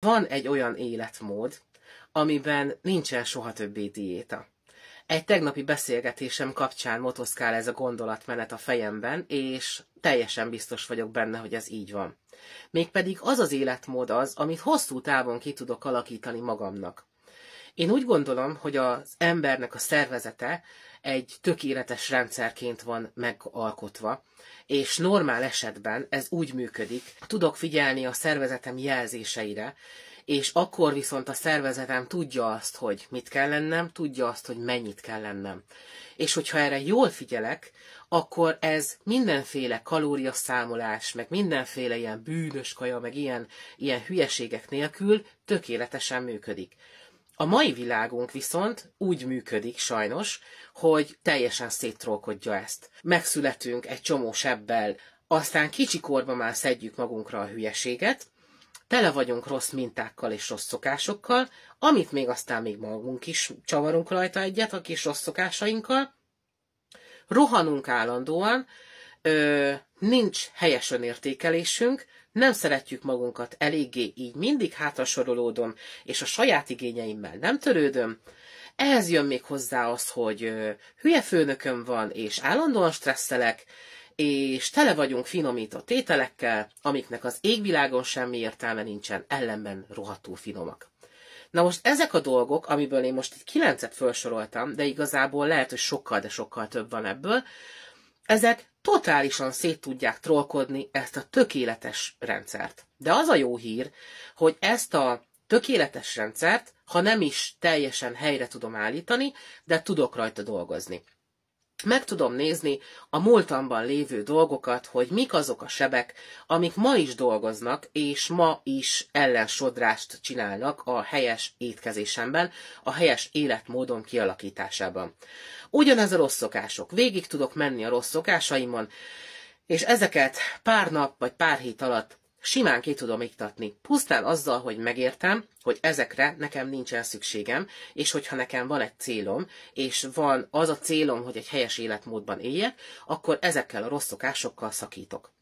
Van egy olyan életmód, amiben nincsen soha többé diéta. Egy tegnapi beszélgetésem kapcsán motoszkál ez a gondolatmenet a fejemben, és teljesen biztos vagyok benne, hogy ez így van. Mégpedig az az életmód az, amit hosszú távon ki tudok alakítani magamnak. Én úgy gondolom, hogy az embernek a szervezete egy tökéletes rendszerként van megalkotva, és normál esetben ez úgy működik, tudok figyelni a szervezetem jelzéseire, és akkor viszont a szervezetem tudja azt, hogy mit kell lennem, tudja azt, hogy mennyit kell lennem. És hogyha erre jól figyelek, akkor ez mindenféle kalóriaszámolás, meg mindenféle ilyen bűnös kaja, meg ilyen hülyeségek nélkül tökéletesen működik. A mai világunk viszont úgy működik sajnos, hogy teljesen széttrollkodja ezt. Megszületünk egy csomó sebbel, aztán kicsikorban már szedjük magunkra a hülyeséget, tele vagyunk rossz mintákkal és rossz szokásokkal, amit még aztán még magunk is csavarunk rajta egyet a kis rossz szokásainkkal, rohanunk állandóan, nincs helyes önértékelésünk, nem szeretjük magunkat eléggé, így mindig hátrasorolódom, és a saját igényeimmel nem törődöm. Ehhez jön még hozzá az, hogy hülye főnököm van, és állandóan stresszelek, és tele vagyunk finomított ételekkel, amiknek az égvilágon semmi értelme nincsen, ellenben rohadtul finomak. Na most ezek a dolgok, amiből én most egy 9-et felsoroltam, de igazából lehet, hogy sokkal, de sokkal több van ebből, ezek totálisan szét tudják trollkodni ezt a tökéletes rendszert. De az a jó hír, hogy ezt a tökéletes rendszert, ha nem is teljesen helyre tudom állítani, de tudok rajta dolgozni. Meg tudom nézni a múltamban lévő dolgokat, hogy mik azok a sebek, amik ma is dolgoznak, és ma is ellensodrást csinálnak a helyes étkezésemben, a helyes életmódom kialakításában. Ugyanez a rossz szokások. Végig tudok menni a rossz szokásaimon, és ezeket pár nap vagy pár hét alatt simán ki tudom iktatni. Pusztán azzal, hogy megértem, hogy ezekre nekem nincsen szükségem, és hogyha nekem van egy célom, és van az a célom, hogy egy helyes életmódban éljek, akkor ezekkel a rossz szokásokkal szakítok.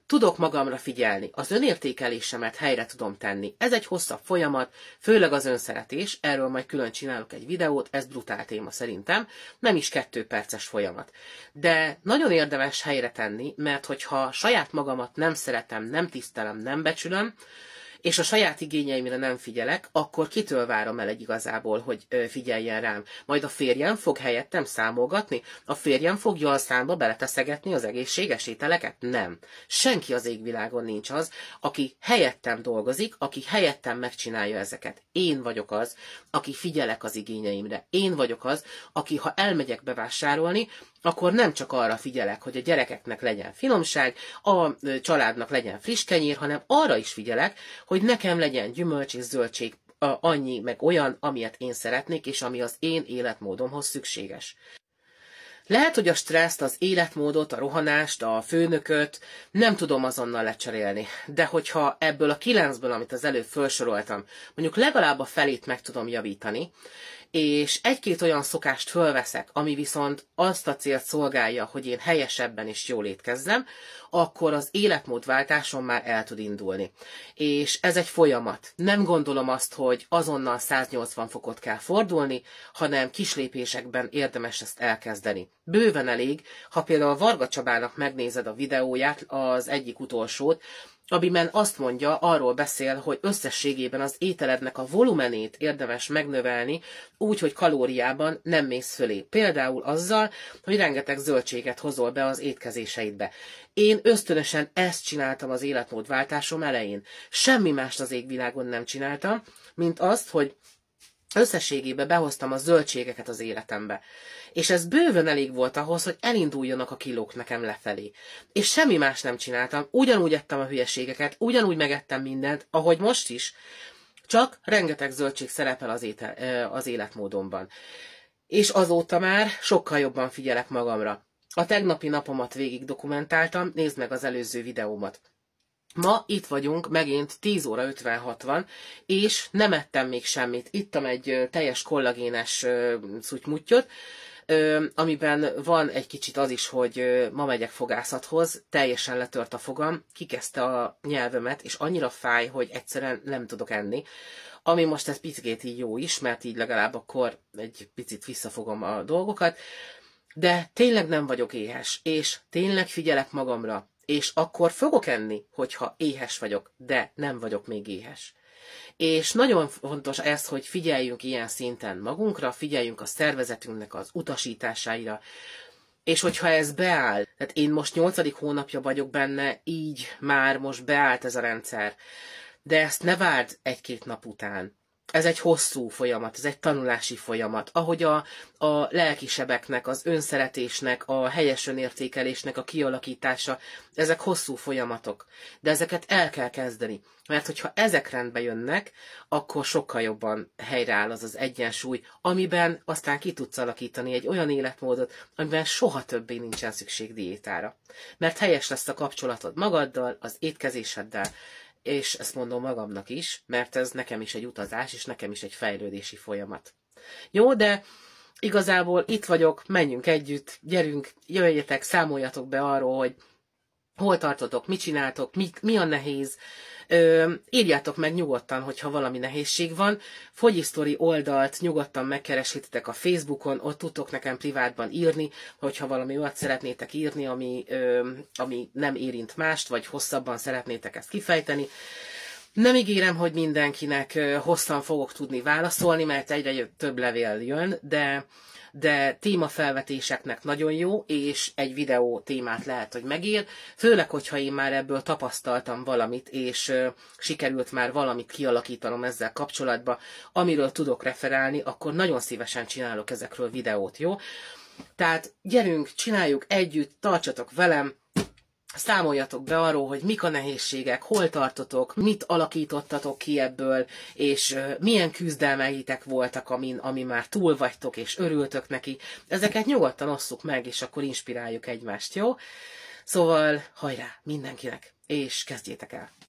Tudok magamra figyelni, az önértékelésemet helyre tudom tenni. Ez egy hosszabb folyamat, főleg az önszeretés, erről majd külön csinálok egy videót, ez brutál téma szerintem, nem is 2 perces folyamat. De nagyon érdemes helyre tenni, mert hogyha saját magamat nem szeretem, nem tisztelem, nem becsülöm, és a saját igényeimre nem figyelek, akkor kitől várom el egy igazából, hogy figyeljen rám? Majd a férjem fog helyettem számolgatni? A férjem fogja a számba beleteszegetni az egészséges ételeket? Nem. Senki az égvilágon nincs az, aki helyettem dolgozik, aki helyettem megcsinálja ezeket. Én vagyok az, aki figyelek az igényeimre. Én vagyok az, aki ha elmegyek bevásárolni, akkor nem csak arra figyelek, hogy a gyerekeknek legyen finomság, a családnak legyen friss kenyér, hanem arra is figyelek, hogy nekem legyen gyümölcs és zöldség annyi, meg olyan, amilyet én szeretnék, és ami az én életmódomhoz szükséges. Lehet, hogy a stresszt, az életmódot, a rohanást, a főnököt nem tudom azonnal lecserélni, de hogyha ebből a 9-ből, amit az előbb felsoroltam, mondjuk legalább a felét meg tudom javítani, és egy-két olyan szokást fölveszek, ami viszont azt a célt szolgálja, hogy én helyesebben és jól étkezzem, akkor az életmódváltáson már el tud indulni. És ez egy folyamat. Nem gondolom azt, hogy azonnal 180 fokot kell fordulni, hanem kis lépésekben érdemes ezt elkezdeni. Bőven elég, ha például Varga Csabának megnézed a videóját, az egyik utolsót, amiben azt mondja, arról beszél, hogy összességében az ételednek a volumenét érdemes megnövelni, úgy, hogy kalóriában nem mész fölé. Például azzal, hogy rengeteg zöldséget hozol be az étkezéseidbe. Én ösztönösen ezt csináltam az életmódváltásom elején. Semmi mást az égvilágon nem csináltam, mint azt, hogy összességében behoztam a zöldségeket az életembe. És ez bőven elég volt ahhoz, hogy elinduljanak a kilók nekem lefelé. És semmi más nem csináltam, ugyanúgy ettem a hülyeségeket, ugyanúgy megettem mindent, ahogy most is, csak rengeteg zöldség szerepel az életmódomban. És azóta már sokkal jobban figyelek magamra. A tegnapi napomat végig dokumentáltam, nézd meg az előző videómat. Ma itt vagyunk, megint 10 óra 56 van, és nem ettem még semmit. Ittam egy teljes kollagénes szutymuttyot, amiben van egy kicsit az is, hogy ma megyek fogászathoz, teljesen letört a fogam, kikezdte a nyelvemet, és annyira fáj, hogy egyszerűen nem tudok enni. Ami most ez picit így jó is, mert így legalább akkor egy picit visszafogom a dolgokat, de tényleg nem vagyok éhes, és tényleg figyelek magamra, és akkor fogok enni, hogyha éhes vagyok, de nem vagyok még éhes. És nagyon fontos ez, hogy figyeljünk ilyen szinten magunkra, figyeljünk a szervezetünknek az utasításaira, és hogyha ez beáll, tehát én most 8. hónapja vagyok benne, így már most beállt ez a rendszer, de ezt ne várd 1-2 nap után. Ez egy hosszú folyamat, ez egy tanulási folyamat, ahogy a lelkisebeknek, az önszeretésnek, a helyes önértékelésnek a kialakítása, ezek hosszú folyamatok, de ezeket el kell kezdeni, mert hogyha ezek rendbe jönnek, akkor sokkal jobban helyreáll az az egyensúly, amiben aztán ki tudsz alakítani egy olyan életmódot, amiben soha többé nincsen szükség diétára. Mert helyes lesz a kapcsolatod magaddal, az étkezéseddel, és ezt mondom magamnak is, mert ez nekem is egy utazás, és nekem is egy fejlődési folyamat. Jó, de igazából itt vagyok, menjünk együtt, gyerünk, jöjjetek, számoljatok be arról, hogy hol tartotok, mit csináltok, mi a nehéz. Írjátok meg nyugodtan, hogyha valami nehézség van. Fogyisztori oldalt nyugodtan megkereshetitek a Facebookon, ott tudtok nekem privátban írni, hogyha valami olyat szeretnétek írni, ami nem érint mást, vagy hosszabban szeretnétek ezt kifejteni. Nem ígérem, hogy mindenkinek hosszan fogok tudni válaszolni, mert egyre több levél jön, de témafelvetéseknek nagyon jó, és egy videó témát lehet, hogy megír, főleg, hogyha én már ebből tapasztaltam valamit, és sikerült már valamit kialakítanom ezzel kapcsolatban, amiről tudok referálni, akkor nagyon szívesen csinálok ezekről videót, jó? Tehát gyerünk, csináljuk együtt, tartsatok velem, számoljatok be arról, hogy mik a nehézségek, hol tartotok, mit alakítottatok ki ebből, és milyen küzdelmeitek voltak, ami már túl vagytok, és örültök neki. Ezeket nyugodtan osszuk meg, és akkor inspiráljuk egymást, jó? Szóval hajrá mindenkinek, és kezdjétek el!